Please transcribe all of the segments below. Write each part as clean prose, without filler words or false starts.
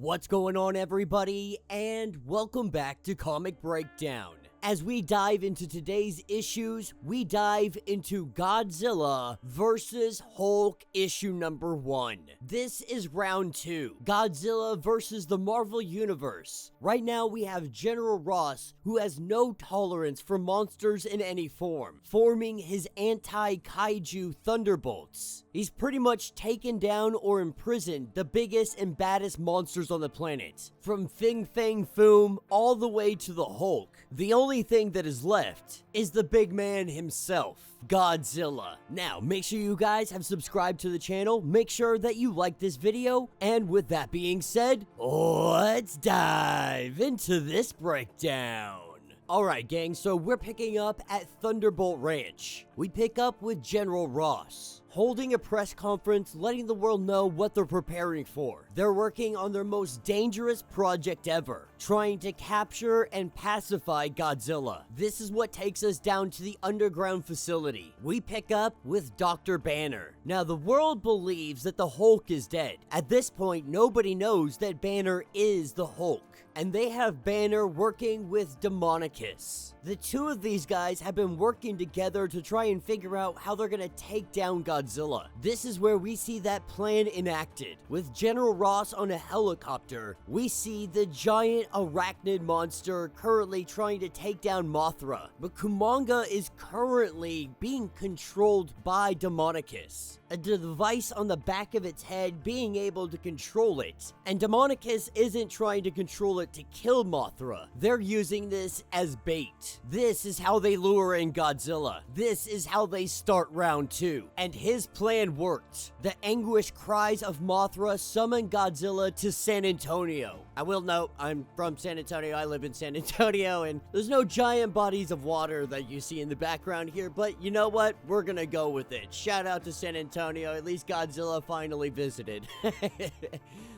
What's going on, everybody, and welcome back to Comic Breakdown. As we dive into today's issues, we dive into Godzilla vs Hulk issue number 1. This is round 2, Godzilla versus the Marvel Universe. Right now we have General Ross, who has no tolerance for monsters in any form, forming his anti-kaiju thunderbolts. He's pretty much taken down or imprisoned the biggest and baddest monsters on the planet, from Fin Fang Foom all the way to the Hulk. The only thing that is left is the big man himself, Godzilla. Now, make sure you guys have subscribed to the channel, make sure that you like this video, and with that being said, let's dive into this breakdown. Alright gang, so we're picking up at Thunderbolt Ranch. We pick up with General Ross, holding a press conference letting the world know what they're preparing for. They're working on their most dangerous project ever, trying to capture and pacify Godzilla. This is what takes us down to the underground facility. We pick up with Dr. Banner. Now the world believes that the Hulk is dead. At this point, nobody knows that Banner is the Hulk, and they have Banner working with Demonicus. The two of these guys have been working together to try and figure out how they're gonna take down Godzilla. This is where we see that plan enacted. With General Ross on a helicopter, we see the giant arachnid monster currently trying to take down Mothra. But Kumanga is currently being controlled by Demonicus, a device on the back of its head being able to control it. And Demonicus isn't trying to control it to kill Mothra. They're using this as bait. This is how they lure in Godzilla. This is how they start round 2. And his plan worked. The anguished cries of Mothra summoned Godzilla to San Antonio. I will note, I'm from San Antonio, I live in San Antonio, and there's no giant bodies of water that you see in the background here, but you know what? We're gonna go with it. Shout out to San Antonio, at least Godzilla finally visited.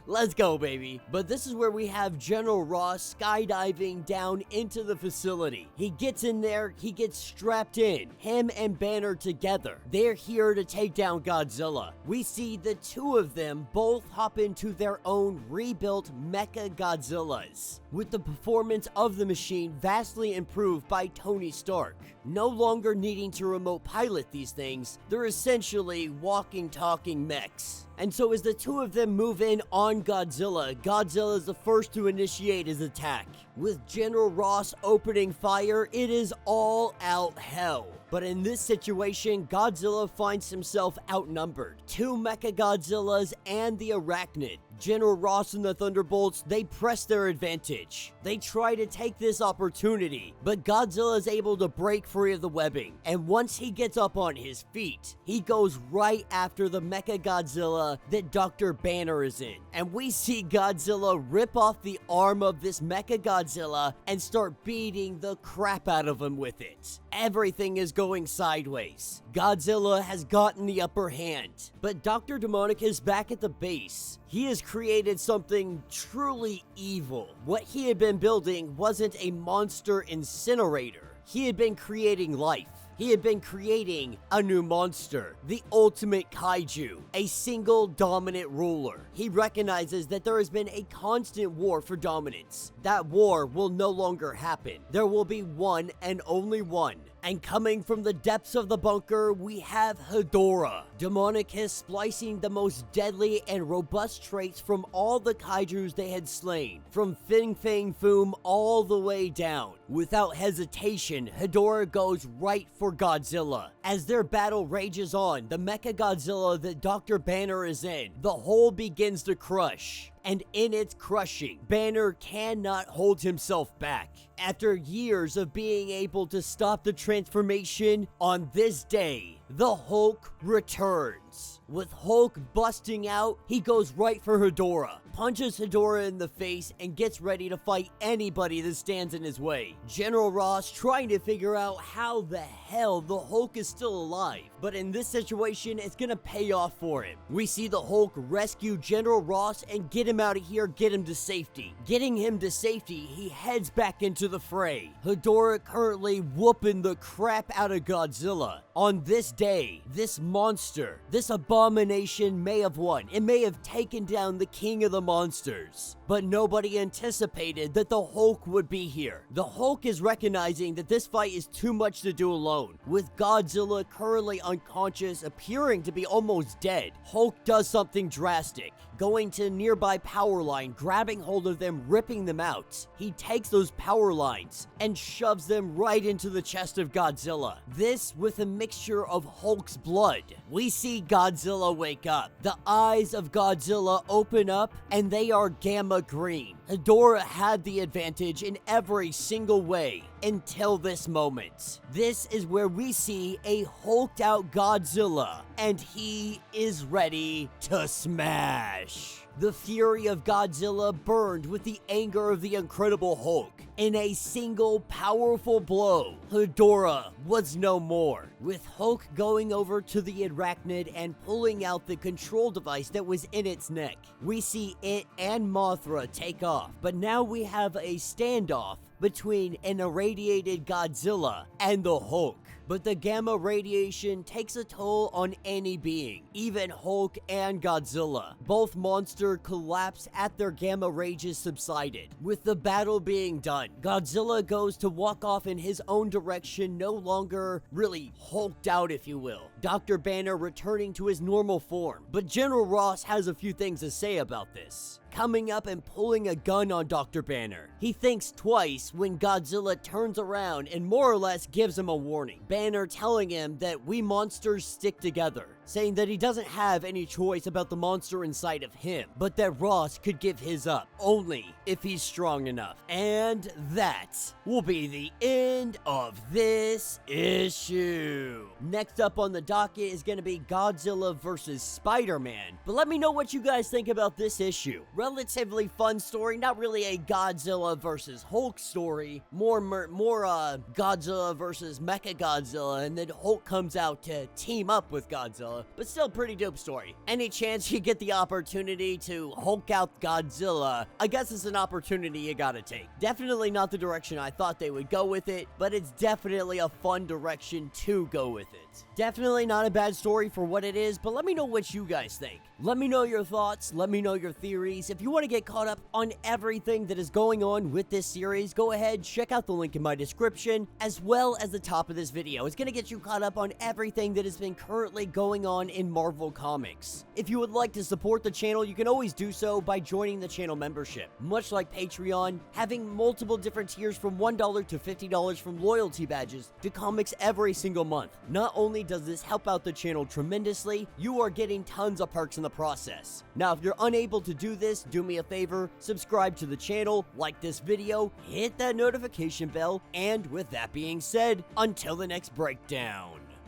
Let's go, baby. But this is where we have General Ross skydiving down into the facility. He gets in there, he gets strapped in. Him and Banner together. They're here to take down Godzilla. We see the two of them both hop into their own rebuilt Mechagodzillas, with the performance of the machine vastly improved by Tony Stark. No longer needing to remote pilot these things, they're essentially walking, talking mechs. And so as the two of them move in on Godzilla, Godzilla is the first to initiate his attack. With General Ross opening fire, it is all out hell. But in this situation, Godzilla finds himself outnumbered. Two Mechagodzillas and the Arachnid. General Ross and the Thunderbolts, they press their advantage. They try to take this opportunity, but Godzilla is able to break free of the webbing. And once he gets up on his feet, he goes right after the Mechagodzilla that Dr. Banner is in. And we see Godzilla rip off the arm of this Mechagodzilla and start beating the crap out of him with it. Everything is going sideways. Godzilla has gotten the upper hand. But Dr. Demonicus back at the base, he has created something truly evil. What he had been building wasn't a monster incinerator. He had been creating life. He had been creating a new monster, the ultimate kaiju, a single dominant ruler. He recognizes that there has been a constant war for dominance. That war will no longer happen. There will be one and only one. And coming from the depths of the bunker, we have Hedorah. Demonicus splicing the most deadly and robust traits from all the kaijus they had slain, from Fin Fang Foom all the way down. Without hesitation, Hedorah goes right for Godzilla. As their battle rages on, the Mechagodzilla that Dr. Banner is in, the whole begins to crush. And in its crushing, Banner cannot hold himself back. After years of being able to stop the transformation, on this day, the Hulk returns. With Hulk busting out, he goes right for Hedorah, punches Hedorah in the face, and gets ready to fight anybody that stands in his way. General Ross trying to figure out how the hell the Hulk is still alive, but in this situation, it's gonna pay off for him. We see the Hulk rescue General Ross and get him out of here, get him to safety. Getting him to safety, he heads back into the fray. Hedorah currently whooping the crap out of Godzilla. On this day, this monster, this abomination may have won. It may have taken down the king of the monsters. But nobody anticipated that the Hulk would be here. The Hulk is recognizing that this fight is too much to do alone. With Godzilla currently unconscious, appearing to be almost dead, Hulk does something drastic, going to a nearby power line, grabbing hold of them, ripping them out. He takes those power lines and shoves them right into the chest of Godzilla. This with a mixture of Hulk's blood. We see Godzilla wake up. The eyes of Godzilla open up and they are gamma green. Hedorah had the advantage in every single way until this moment. This is where we see a hulked out Godzilla, and he is ready to smash. The fury of Godzilla burned with the anger of the Incredible Hulk. In a single powerful blow, Hedorah was no more, with Hulk going over to the arachnid and pulling out the control device that was in its neck. We see it and Mothra take off, but now we have a standoff between an irradiated Godzilla and the Hulk. But the gamma radiation takes a toll on any being, even Hulk and Godzilla. Both monsters collapse at their gamma rages subsided. With the battle being done, Godzilla goes to walk off in his own direction, no longer really hulked out, if you will. Dr. Banner returning to his normal form. But General Ross has a few things to say about this. Coming up and pulling a gun on Dr. Banner. He thinks twice when Godzilla turns around and more or less gives him a warning. Banner telling him that we monsters stick together, saying that he doesn't have any choice about the monster inside of him, but that Ross could give his up only if he's strong enough. And that will be the end of this issue. Next up on the docket is going to be Godzilla vs Spider-Man. But let me know what you guys think about this issue. Relatively fun story, not really a Godzilla vs Hulk story, more Godzilla versus Mechagodzilla, and then Hulk comes out to team up with Godzilla, but still pretty dope story. Any chance you get the opportunity to Hulk out Godzilla, I guess it's an opportunity you gotta take. Definitely not the direction I thought they would go with it, but it's definitely a fun direction to go with it. Definitely not a bad story for what it is, but let me know what you guys think. Let me know your thoughts, let me know your theories. If you want to get caught up on everything that is going on with this series, go ahead, check out the link in my description, as well as the top of this video. It's going to get you caught up on everything that has been currently going on in Marvel Comics. If you would like to support the channel, you can always do so by joining the channel membership. Much like Patreon, having multiple different tiers from $1 to $50 from loyalty badges to comics every single month. Not only does this help out the channel tremendously, you are getting tons of perks in the process. Now, if you're unable to do this, do me a favor, subscribe to the channel, like this video, hit that notification bell, and with that being said, until the next breakdown.